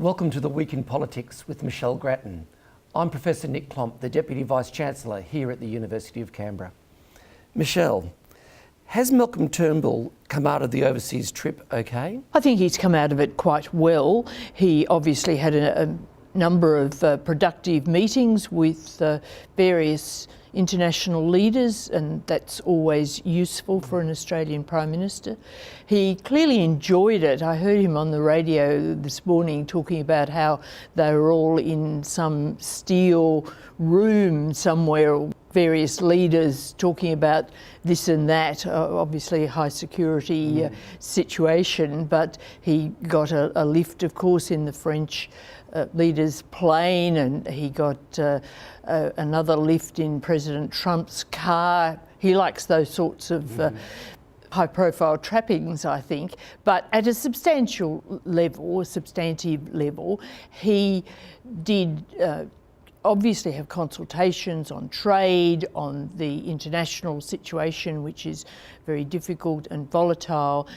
Welcome to the Week in Politics with Michelle Grattan. I'm Professor Nick Klomp, the Deputy Vice-Chancellor here at the University of Canberra. Michelle, has Malcolm Turnbull come out of the overseas trip okay? I think he's come out of it quite well. He obviously had a number of productive meetings with various international leaders, and that's always useful for an Australian Prime Minister. He clearly enjoyed it. I heard him on the radio this morning talking about how they were all in some steel room somewhere, various leaders talking about this and that, obviously a high security situation, but he got a lift, of course, in the French leader's plane, and he got another lift in President Trump's car. He likes those sorts of high-profile trappings, I think, but at a substantive level, he did obviously have consultations on trade, on the international situation, which is very difficult and volatile,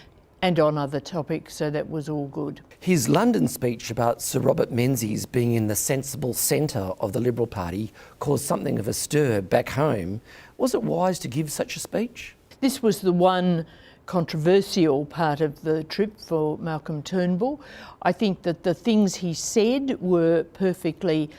and on other topics, so that was all good. His London speech about Sir Robert Menzies being in the sensible centre of the Liberal Party caused something of a stir back home. Was it wise to give such a speech? This was the one controversial part of the trip for Malcolm Turnbull. I think that the things he said were perfectly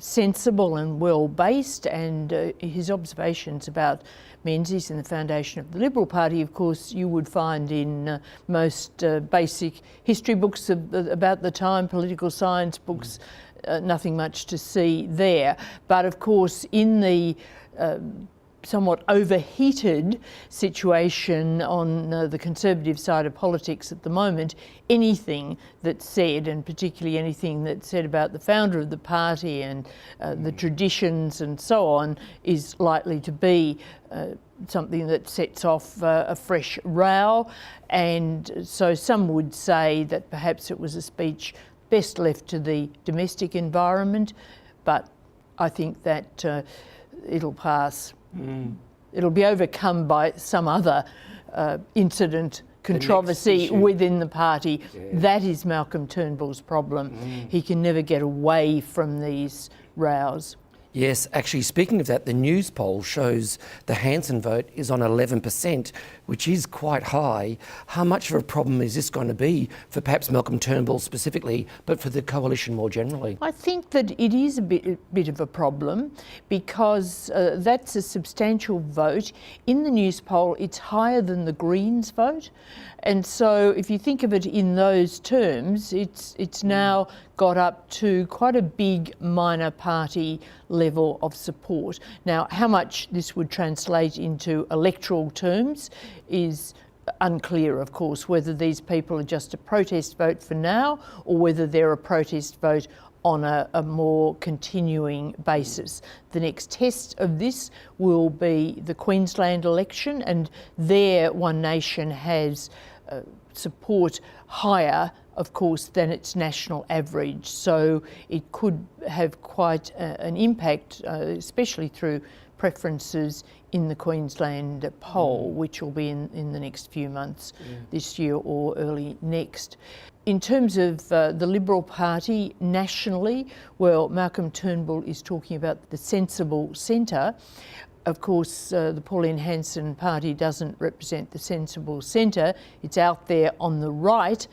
sensible and well-based, and his observations about Menzies and the foundation of the Liberal Party, of course, you would find in most basic history books about the time, political science books, nothing much to see there. But of course, in the somewhat overheated situation on the Conservative side of politics at the moment, anything that's said, and particularly anything that's said about the founder of the party and the traditions and so on, is likely to be something that sets off a fresh row. And so some would say that perhaps it was a speech best left to the domestic environment, but I think that it'll pass. It'll be overcome by some other incident, controversy within the party. Yeah. That is Malcolm Turnbull's problem. He can never get away from these rows. Yes, actually, speaking of that, the Newspoll shows the Hanson vote is on 11%, which is quite high. How much of a problem is this going to be for perhaps Malcolm Turnbull specifically, but for the coalition more generally? I think that it is a bit of a problem, because that's a substantial vote. In the Newspoll, it's higher than the Greens vote. And so if you think of it in those terms, it's now got up to quite a big minor party level of support. Now, how much this would translate into electoral terms is unclear, of course, whether these people are just a protest vote for now or whether they're a protest vote on a more continuing basis. The next test of this will be the Queensland election, and there One Nation has support higher, of course, than its national average. So it could have quite an impact, especially through preferences in the Queensland poll, which will be in the next few months, this year or early next. In terms of the Liberal Party nationally, well, Malcolm Turnbull is talking about the sensible centre. Of course, the Pauline Hanson party doesn't represent the sensible centre. It's out there on the right,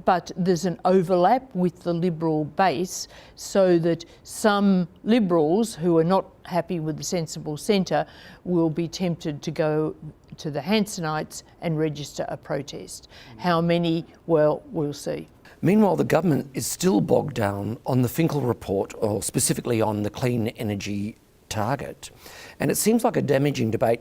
but there's an overlap with the Liberal base, so that some Liberals who are not happy with the sensible centre will be tempted to go to the Hansonites and register a protest. How many? Well, we'll see. Meanwhile, the government is still bogged down on the Finkel report, or specifically on the clean energy target. And it seems like a damaging debate,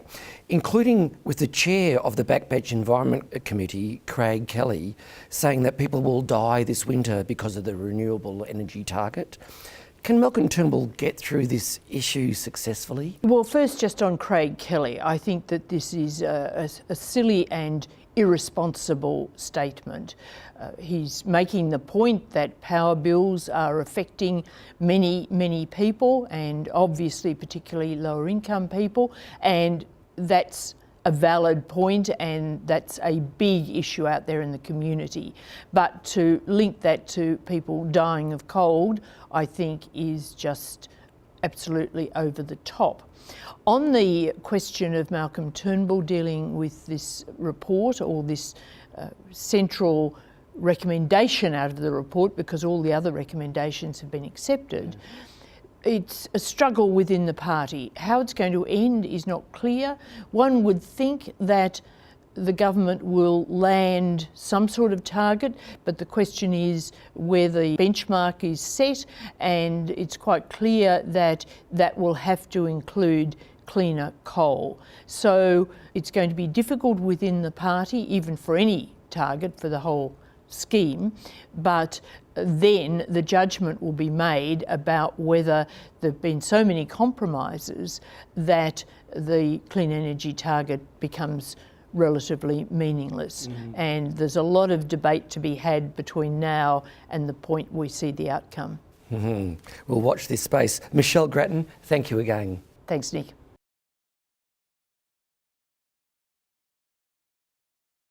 including with the chair of the Backbench Environment Committee, Craig Kelly, saying that people will die this winter because of the renewable energy target. Can Malcolm Turnbull get through this issue successfully? Well, first, just on Craig Kelly, I think that this is a silly and irresponsible statement. He's making the point that power bills are affecting many people, and obviously particularly lower income people, and that's a valid point, and that's a big issue out there in the community. But to link that to people dying of cold, I think is just absolutely over the top. On the question of Malcolm Turnbull dealing with this report, or this central recommendation out of the report, because all the other recommendations have been accepted, it's a struggle within the party. How it's going to end is not clear. One would think that the government will land some sort of target, but the question is where the benchmark is set, and it's quite clear that that will have to include cleaner coal. So it's going to be difficult within the party, even for any target for the whole scheme, but then the judgment will be made about whether there have been so many compromises that the clean energy target becomes relatively meaningless. And there's a lot of debate to be had between now and the point we see the outcome. We'll watch this space. Michelle Grattan, thank you again. Thanks, Nick.